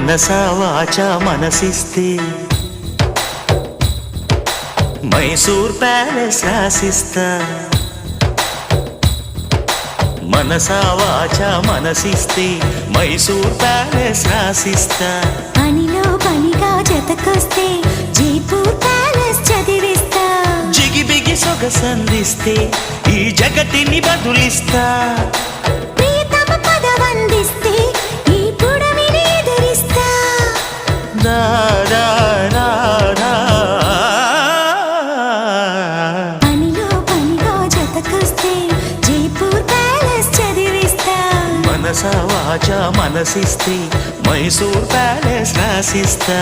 మనసా వాచా మనసిస్తే మైసూర్ ప్యాలెస్ రాసిస్తా. మనసా వాచా మనసిస్తే మైసూర్ ప్యాలెస్ రాసిస్తా. పనిలో పనిగా జతకొస్తే జైపూర్ ప్యాలెస్ చదివిస్తా. జిగిబిగి సొగసందిస్తే ఈ జగతిని బదులిస్తా. ప్రియతమ పదవందిస్తే ఈ పుడమిని ఎదిరిస్తా. దా దా దా దా. పనిలో పనిగా జతకొస్తే జైపూర్ ప్యాలెస్ చదివిస్తా. మనసా వాచా మనసిస్తే మైసూర్ ప్యాలెస్ రాసిస్తా.